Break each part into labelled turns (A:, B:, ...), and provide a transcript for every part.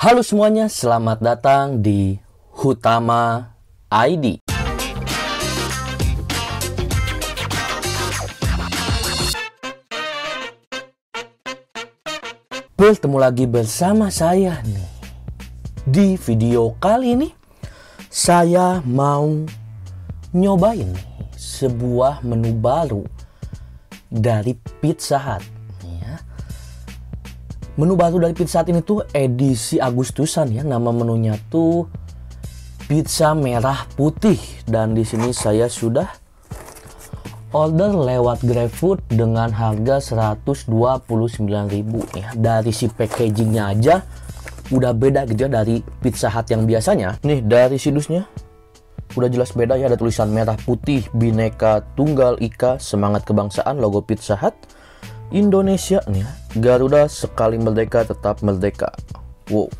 A: Halo semuanya, selamat datang di Hutama ID. Bertemu lagi bersama saya nih. Di video kali ini, saya mau nyobain nih sebuah menu baru dari Pizza Hut. Menu baru dari Pizza Hut ini tuh edisi Agustusan ya. Nama menunya tuh pizza merah putih. Dan di sini saya sudah order lewat GrabFood dengan harga 129.000 ya. Dari si packagingnya aja udah beda gitu ya dari Pizza Hut yang biasanya. Nih dari silusnya udah jelas beda ya. Ada tulisan merah putih, Bhinneka Tunggal Ika, semangat kebangsaan, logo Pizza Hut Indonesia nih ya. Garuda sekali merdeka tetap merdeka. Wow.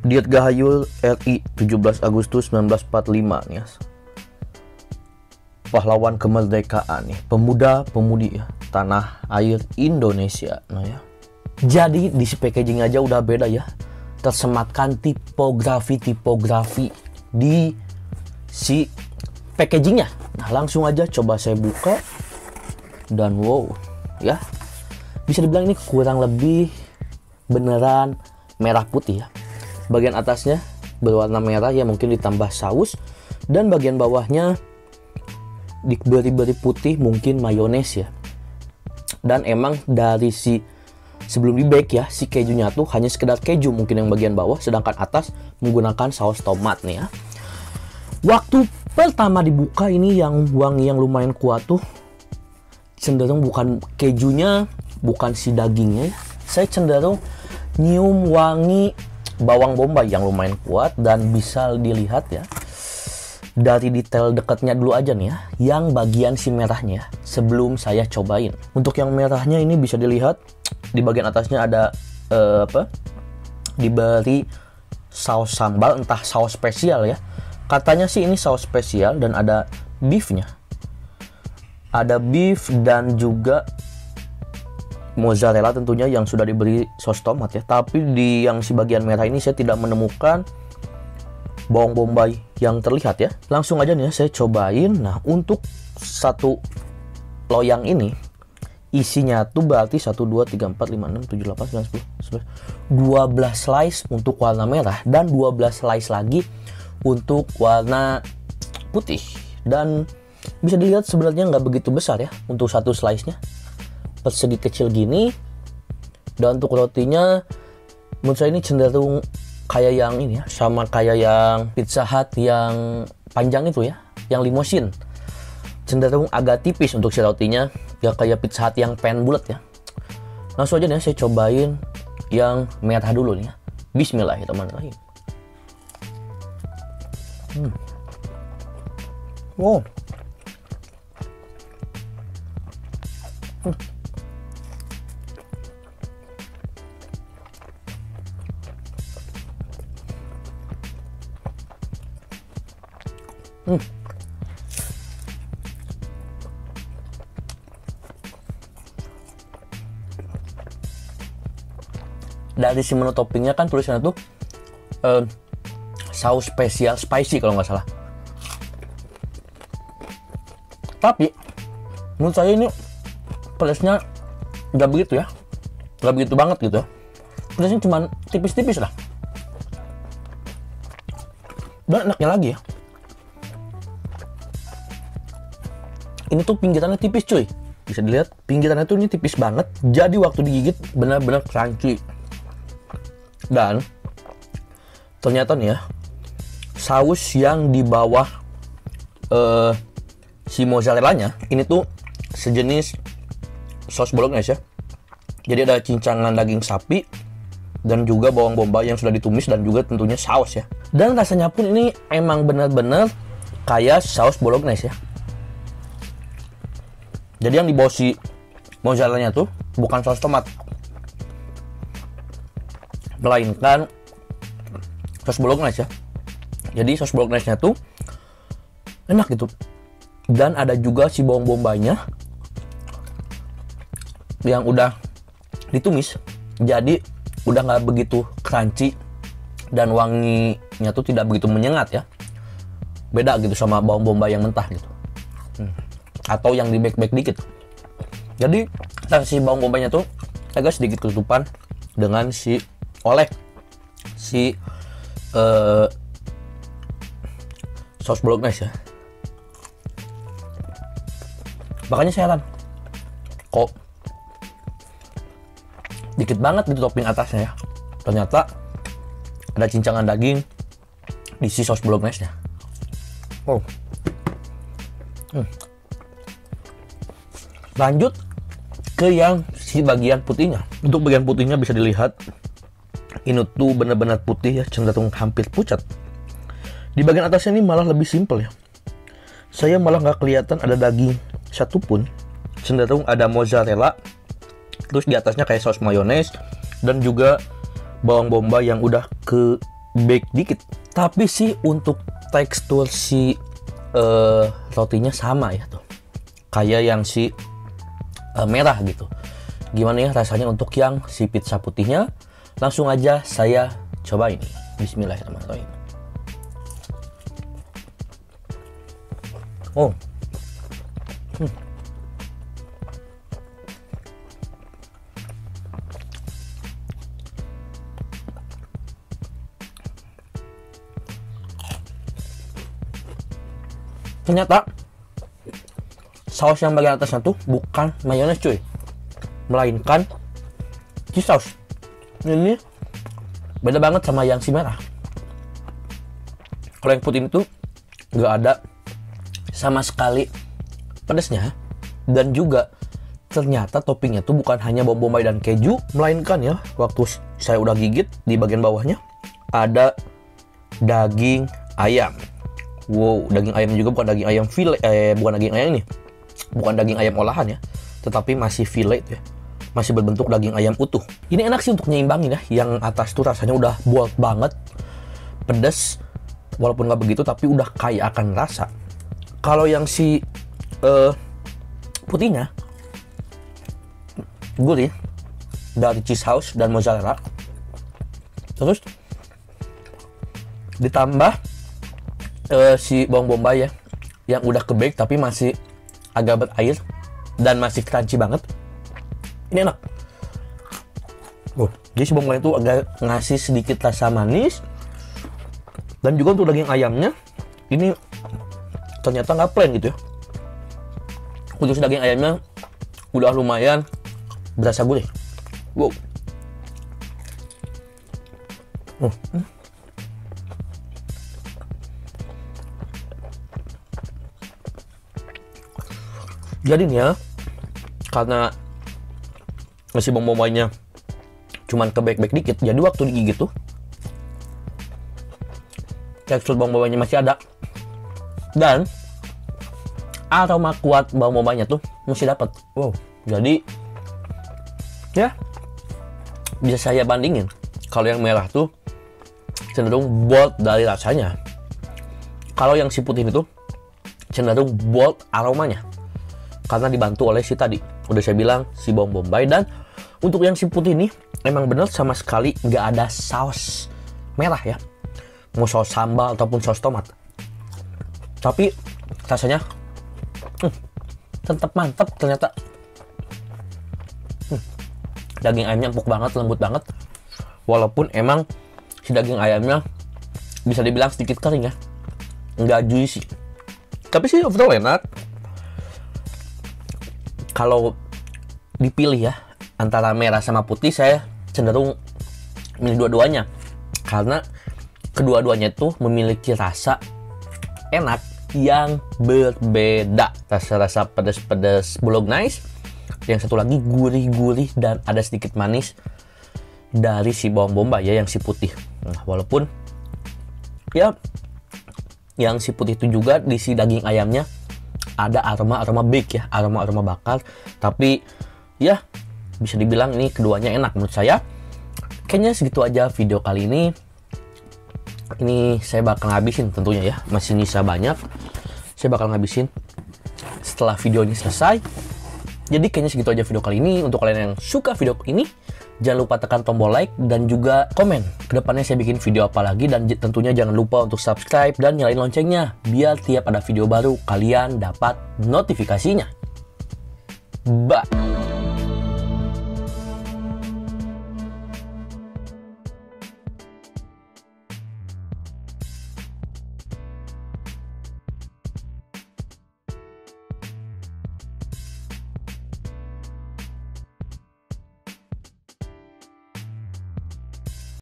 A: Dirgahayu RI 17 Agustus 1945 nih ya. Pahlawan kemerdekaan nih, pemuda-pemudi ya, tanah air Indonesia. Nah ya. Jadi di si packaging aja udah beda ya. Tersematkan tipografi di si packagingnya. Nah langsung aja coba saya buka. Dan wow ya, bisa dibilang ini kurang lebih beneran merah putih ya. Bagian atasnya berwarna merah ya, mungkin ditambah saus. Dan bagian bawahnya diberi putih, mungkin mayones ya. Dan emang dari si sebelum di bake ya, si kejunya tuh hanya sekedar keju mungkin yang bagian bawah, sedangkan atas menggunakan saus tomat nih ya. Waktu pertama dibuka ini yang wangi yang lumayan kuat tuh cenderung bukan kejunya, bukan si dagingnya. Saya cenderung nyium wangi bawang bombay yang lumayan kuat. Dan bisa dilihat ya dari detail dekatnya dulu aja nih ya, yang bagian si merahnya sebelum saya cobain. Untuk yang merahnya ini bisa dilihat di bagian atasnya ada diberi saus sambal, entah saus spesial ya. Katanya sih ini saus spesial dan ada beefnya. Ada beef dan juga mozzarella tentunya yang sudah diberi saus tomat ya. Tapi di yang si bagian merah ini saya tidak menemukan bawang bombay yang terlihat ya. Langsung aja nih ya, saya cobain. Nah untuk satu loyang ini isinya tuh berarti 1, 2, 3, 4, 5, 6, 7, 8, 9, 10, 12 slice untuk warna merah dan 12 slice lagi untuk warna putih. Dan bisa dilihat sebenarnya nggak begitu besar ya untuk satu slice-nya, persegi kecil gini. Dan untuk rotinya menurut saya ini cenderung kayak yang ini ya, sama kayak yang Pizza Hut yang panjang itu ya, yang limousine. Cenderung agak tipis untuk si rotinya, ya kayak Pizza Hut yang pan bulat ya. Langsung aja nih saya cobain yang merah dulu nih ya. Bismillahirrahmanirrahim. Wow. Dari si menu toppingnya kan tulisannya tuh saus spesial spicy kalau nggak salah. Tapi menurut saya ini pedasnya nggak begitu ya, nggak begitu banget gitu. Pedasnya cuma tipis-tipis lah. Dan enaknya lagi ya, ini tuh pinggirannya tipis cuy. Bisa dilihat pinggirannya tuh ini tipis banget. Jadi waktu digigit benar-benar crunchy. Dan ternyata nih ya, saus yang di bawah si mozzarellanya ini tuh sejenis saus bolognese ya. Jadi ada cincangan daging sapi dan juga bawang bombay yang sudah ditumis dan juga tentunya saus ya. Dan rasanya pun ini emang benar-benar kayak saus bolognese ya. Jadi yang di bawah si mozzarellanya tuh bukan saus tomat, melainkan saus bolognese ya. Jadi saus bolognese-nya tuh enak gitu. Dan ada juga si bawang bombaynya yang udah ditumis. Jadi udah nggak begitu crunchy dan wanginya tuh tidak begitu menyengat ya. Beda gitu sama bawang bombay yang mentah gitu. Atau yang di bake dikit. Jadi si bawang bombaynya tuh agak sedikit ketutupan dengan si saus bolognese ya. Makanya saya heran kok dikit banget gitu topping atasnya ya. Ternyata ada cincangan daging di si saus bolognese nya. Oh. Lanjut ke yang si bagian putihnya. Untuk bagian putihnya bisa dilihat ini tuh benar-benar putih ya, cenderung hampir pucat. Di bagian atasnya ini malah lebih simpel ya. Saya malah nggak kelihatan ada daging satupun. Cenderung ada mozzarella, terus di atasnya kayak saus mayones dan juga bawang bombay yang udah ke bake dikit. Tapi sih untuk tekstur si rotinya sama ya tuh, kayak yang si merah gitu. Gimana ya rasanya untuk yang si pizza putihnya? Langsung aja saya coba ini. Bismillahirrahmanirrahim. Oh. Ternyata saus yang bagian atasnya tuh bukan mayones cuy, melainkan cheese sauce. Ini beda banget sama yang si merah. Kalau yang putih itu nggak ada sama sekali pedasnya, dan juga ternyata toppingnya tuh bukan hanya bawang bombay dan keju, melainkan ya waktu saya udah gigit di bagian bawahnya ada daging ayam. Wow, daging ayamnya juga bukan daging ayam filet, bukan daging ayam ini, bukan daging ayam olahan ya, tetapi masih filet ya, masih berbentuk daging ayam utuh. Ini enak sih untuk nyimbangin ya. Yang atas tuh rasanya udah bold banget, pedas, walaupun nggak begitu, tapi udah kaya akan rasa. Kalau yang si putihnya gurih dari cheese sauce dan mozzarella, terus ditambah si bawang bombay ya yang udah ke bake tapi masih agak berair dan masih crunchy banget. Ini enak. Jadi si bawang bombay itu agak ngasih sedikit rasa manis, dan juga untuk daging ayamnya ini ternyata nggak plain gitu ya. Untuk daging ayamnya udah lumayan berasa gurih. Wow. Jadinya karena masih bawang bombaynya cuman ke bake dikit, jadi waktu digigit tuh tekstur bawang bombaynya masih ada dan aroma kuat bawang bombaynya tuh masih dapat. Wow. Jadi ya bisa saya bandingin, kalau yang merah tuh cenderung bold dari rasanya, kalau yang si putih itu cenderung bold aromanya karena dibantu oleh si tadi udah saya bilang si bawang bombay. Dan untuk yang si putih ini emang bener sama sekali nggak ada saus merah ya, mau saus sambal ataupun saus tomat, tapi rasanya tetap mantap ternyata. Daging ayamnya empuk banget, lembut banget, walaupun emang si daging ayamnya bisa dibilang sedikit kering ya, nggak juicy, tapi sih overall enak. Kalau dipilih ya antara merah sama putih, saya cenderung milih dua-duanya karena kedua-duanya itu memiliki rasa enak yang berbeda. Rasa-rasa pedas-pedas bolognese, yang satu lagi gurih-gurih dan ada sedikit manis dari si bawang bombay ya yang si putih. Nah, walaupun ya yang si putih itu juga di si daging ayamnya ada aroma bake ya, aroma bakar, tapi ya bisa dibilang ini keduanya enak menurut saya. Kayaknya segitu aja video kali ini. Ini saya bakal ngabisin tentunya ya, masih nyisa banyak. Saya bakal ngabisin setelah video ini selesai. Jadi kayaknya segitu aja video kali ini. Untuk kalian yang suka video ini, Jangan lupa tekan tombol like dan juga komen. Kedepannya saya bikin video apa lagi, dan tentunya jangan lupa untuk subscribe dan nyalain loncengnya biar tiap ada video baru kalian dapat notifikasinya. Bye.